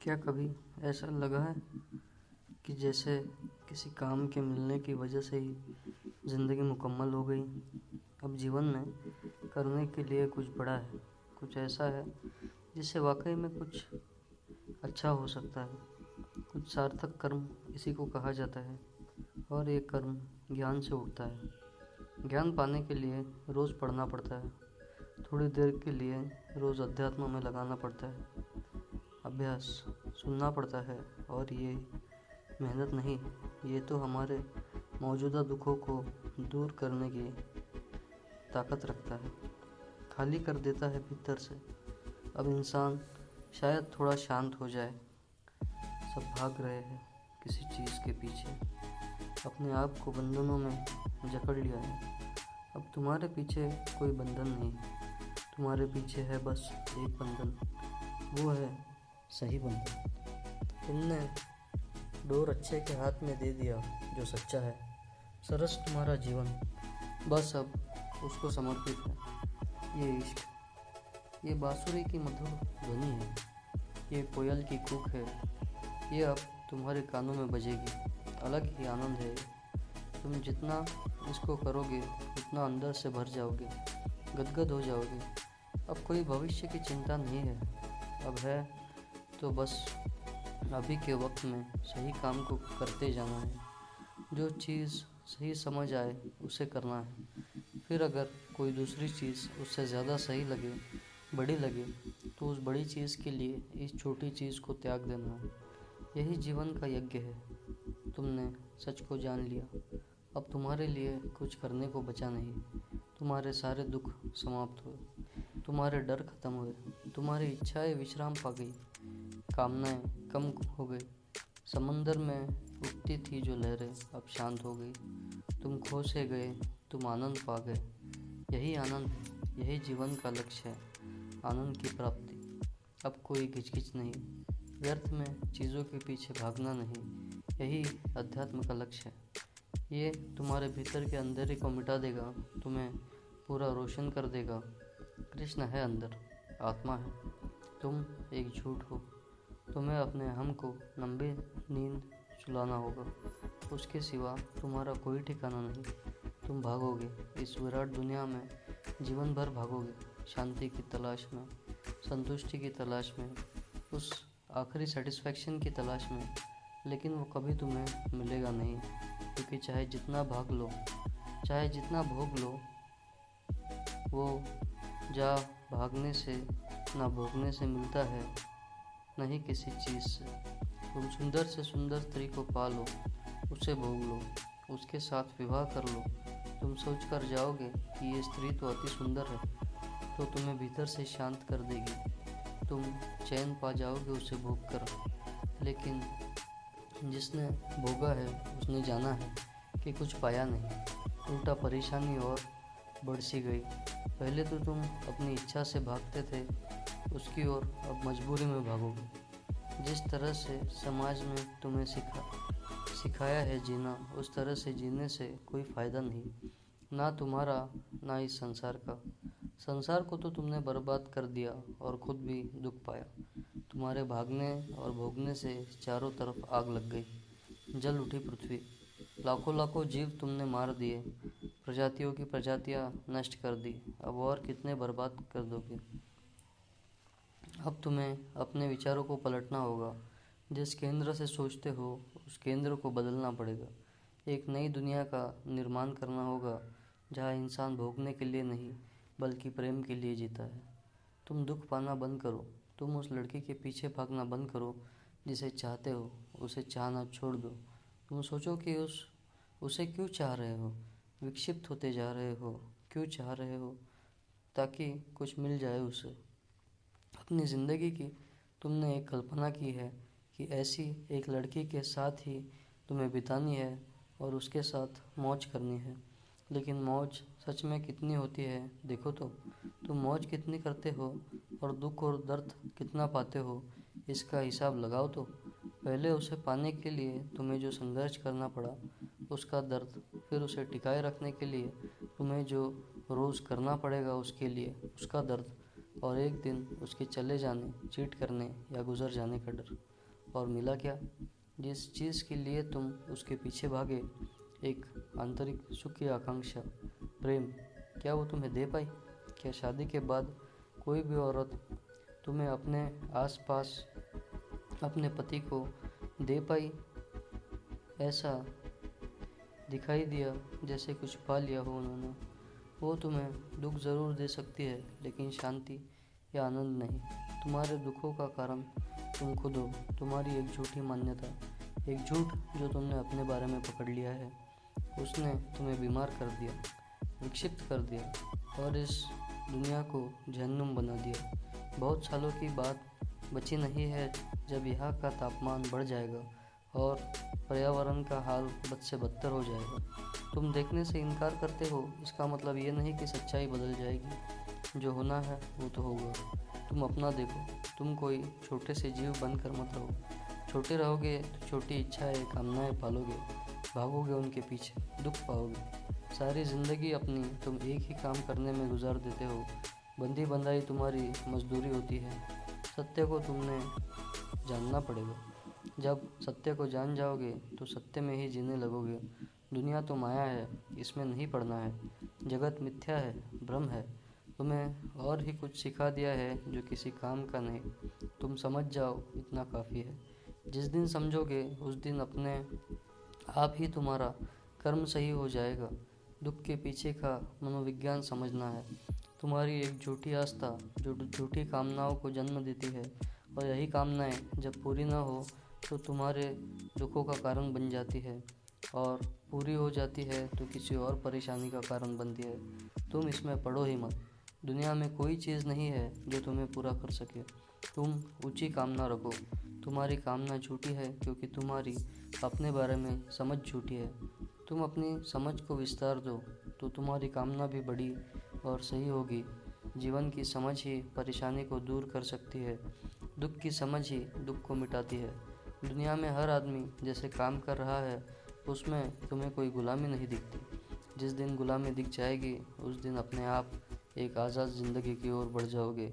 क्या कभी ऐसा लगा है कि जैसे किसी काम के मिलने की वजह से ही ज़िंदगी मुकम्मल हो गई? अब जीवन में करने के लिए कुछ बड़ा है, कुछ ऐसा है जिससे वाकई में कुछ अच्छा हो सकता है। कुछ सार्थक कर्म इसी को कहा जाता है, और ये कर्म ज्ञान से उठता है। ज्ञान पाने के लिए रोज़ पढ़ना पड़ता है, थोड़ी देर के लिए रोज़ अध्यात्म में लगाना पड़ता है, अभ्यास सुनना पड़ता है। और ये मेहनत नहीं, ये तो हमारे मौजूदा दुखों को दूर करने की ताकत रखता है, खाली कर देता है भीतर से। अब इंसान शायद थोड़ा शांत हो जाए। सब भाग रहे हैं किसी चीज़ के पीछे, अपने आप को बंधनों में जकड़ लिया है। अब तुम्हारे पीछे कोई बंधन नहीं, तुम्हारे पीछे है बस एक बंधन, वो है सही बंधन। तुमने डोर अच्छे के हाथ में दे दिया जो सच्चा है। सरस तुम्हारा जीवन बस अब उसको समर्पित है। ये इश्क, ये बांसुरी की मधुर ध्वनि है, ये कोयल की कूक है, ये अब तुम्हारे कानों में बजेगी। अलग ही आनंद है। तुम जितना इसको करोगे उतना अंदर से भर जाओगे, गदगद हो जाओगे। अब कोई भविष्य की चिंता नहीं है, अब है तो बस अभी के वक्त में सही काम को करते जाना है। जो चीज़ सही समझ आए उसे करना है। फिर अगर कोई दूसरी चीज़ उससे ज़्यादा सही लगे, बड़ी लगे, तो उस बड़ी चीज़ के लिए इस छोटी चीज़ को त्याग देना है। यही जीवन का यज्ञ है। तुमने सच को जान लिया। अब तुम्हारे लिए कुछ करने को बचा नहीं। तुम्हारे सारे दुख समाप्त हुए, तुम्हारे डर खत्म हुए, तुम्हारी इच्छाएं विश्राम पा गई, कामनाएं कम हो गई। समंदर में उठती थी जो लहरें अब शांत हो गई। तुम खो से गए, तुम आनंद पा गए। यही आनंद है, यही जीवन का लक्ष्य है, आनंद की प्राप्ति। अब कोई घिचकिच नहीं, व्यर्थ में चीज़ों के पीछे भागना नहीं। यही अध्यात्म का लक्ष्य है। ये तुम्हारे भीतर के अंधेरे को मिटा देगा, तुम्हें पूरा रोशन कर देगा। कृष्ण है अंदर, आत्मा है, तुम एक झूठ हो। तुम्हें अपने हम को लंबी नींद सुलाना होगा, उसके सिवा तुम्हारा कोई ठिकाना नहीं। तुम भागोगे इस विराट दुनिया में, जीवन भर भागोगे, शांति की तलाश में, संतुष्टि की तलाश में, उस आखिरी सेटिस्फैक्शन की तलाश में। लेकिन वो कभी तुम्हें मिलेगा नहीं, क्योंकि चाहे जितना भाग लो, चाहे जितना भोग लो, वो जा भागने से ना भोगने से मिलता है, नहीं किसी चीज़ से। तुम सुंदर से सुंदर स्त्री को पालो, उसे भोग लो, उसके साथ विवाह कर लो। तुम सोच कर जाओगे कि ये स्त्री तो अति सुंदर है, तो तुम्हें भीतर से शांत कर देगी। तुम चैन पा जाओगे उसे भोग कर। लेकिन जिसने भोगा है उसने जाना है कि कुछ पाया नहीं, उल्टा परेशानी और बढ़ सी गई। पहले तो तुम अपनी इच्छा से भागते थे उसकी ओर, अब मजबूरी में भागोगे। जिस तरह से समाज में तुम्हें सिखाया है जीना, उस तरह से जीने से कोई फ़ायदा नहीं, ना तुम्हारा ना इस संसार का। संसार को तो तुमने बर्बाद कर दिया और खुद भी दुख पाया। तुम्हारे भागने और भोगने से चारों तरफ आग लग गई, जल उठी पृथ्वी। लाखों लाखों जीव तुमने मार दिए, प्रजातियों की प्रजातियां नष्ट कर दी। अब और कितने बर्बाद कर दोगे? अब तुम्हें अपने विचारों को पलटना होगा। जिस केंद्र से सोचते हो उस केंद्र को बदलना पड़ेगा। एक नई दुनिया का निर्माण करना होगा, जहाँ इंसान भोगने के लिए नहीं बल्कि प्रेम के लिए जीता है। तुम दुख पाना बंद करो, तुम उस लड़की के पीछे भागना बंद करो जिसे चाहते हो, उसे चाहना छोड़ दो। तुम सोचो कि उसे क्यों चाह रहे हो, विक्षिप्त होते जा रहे हो, क्यों चाह रहे हो? ताकि कुछ मिल जाए उसे। अपनी ज़िंदगी की तुमने एक कल्पना की है कि ऐसी एक लड़की के साथ ही तुम्हें बितानी है और उसके साथ मौज करनी है। लेकिन मौज सच में कितनी होती है देखो तो। तुम मौज कितनी करते हो और दुख और दर्द कितना पाते हो, इसका हिसाब लगाओ तो। पहले उसे पाने के लिए तुम्हें जो संघर्ष करना पड़ा, उसका दर्द, फिर उसे टिकाए रखने के लिए तुम्हें जो रोज़ करना पड़ेगा उसके लिए उसका दर्द, और एक दिन उसके चले जाने, चीट करने या गुजर जाने का डर। और मिला क्या? जिस चीज़ के लिए तुम उसके पीछे भागे, एक आंतरिक सुख की आकांक्षा, प्रेम, क्या वो तुम्हें दे पाई? क्या शादी के बाद कोई भी औरत तुम्हें अपने आसपास अपने पति को दे पाई? ऐसा दिखाई दिया जैसे कुछ पा लिया हो उन्होंने। वो तुम्हें दुख ज़रूर दे सकती है, लेकिन शांति या आनंद नहीं। तुम्हारे दुखों का कारण तुम खुद हो। तुम्हारी एक झूठी मान्यता, एक झूठ जो तुमने अपने बारे में पकड़ लिया है, उसने तुम्हें बीमार कर दिया, विक्षिप्त कर दिया और इस दुनिया को जहन्नुम बना दिया। बहुत सालों की बात बची नहीं है जब यहाँ का तापमान बढ़ जाएगा और पर्यावरण का हाल बद से बदतर हो जाएगा। तुम देखने से इनकार करते हो, इसका मतलब ये नहीं कि सच्चाई बदल जाएगी। जो होना है वो तो होगा। तुम अपना देखो। तुम कोई छोटे से जीव बनकर मत रहो। छोटे रहोगे तो छोटी इच्छाएं, कामनाएं पालोगे, भागोगे उनके पीछे, दुख पाओगे। सारी ज़िंदगी अपनी तुम एक ही काम करने में गुजार देते हो। बंदी बंधाई तुम्हारी मजदूरी होती है। सत्य को तुमने जानना पड़ेगा। जब सत्य को जान जाओगे तो सत्य में ही जीने लगोगे। दुनिया तो माया है, इसमें नहीं पड़ना है। जगत मिथ्या है, भ्रम है। तुम्हें और ही कुछ सिखा दिया है जो किसी काम का नहीं। तुम समझ जाओ, इतना काफ़ी है। जिस दिन समझोगे उस दिन अपने आप ही तुम्हारा कर्म सही हो जाएगा। दुख के पीछे का मनोविज्ञान समझना है। तुम्हारी एक झूठी आस्था जो झूठी कामनाओं को जन्म देती है, और यही कामनाएं जब पूरी ना हो तो तुम्हारे दुखों का कारण बन जाती है, और पूरी हो जाती है तो किसी और परेशानी का कारण बनती है। तुम इसमें पड़ो ही मत। दुनिया में कोई चीज़ नहीं है जो तुम्हें पूरा कर सके। तुम ऊंची कामना रखो। तुम्हारी कामना झूठी है क्योंकि तुम्हारी अपने बारे में समझ झूठी है। तुम अपनी समझ को विस्तार दो तो तुम्हारी कामना भी बड़ी और सही होगी। जीवन की समझ ही परेशानी को दूर कर सकती है। दुख की समझ ही दुख को मिटाती है। दुनिया में हर आदमी जैसे काम कर रहा है, उसमें तुम्हें कोई गुलामी नहीं दिखती। जिस दिन गुलामी दिख जाएगी उस दिन अपने आप एक आज़ाद ज़िंदगी की ओर बढ़ जाओगे।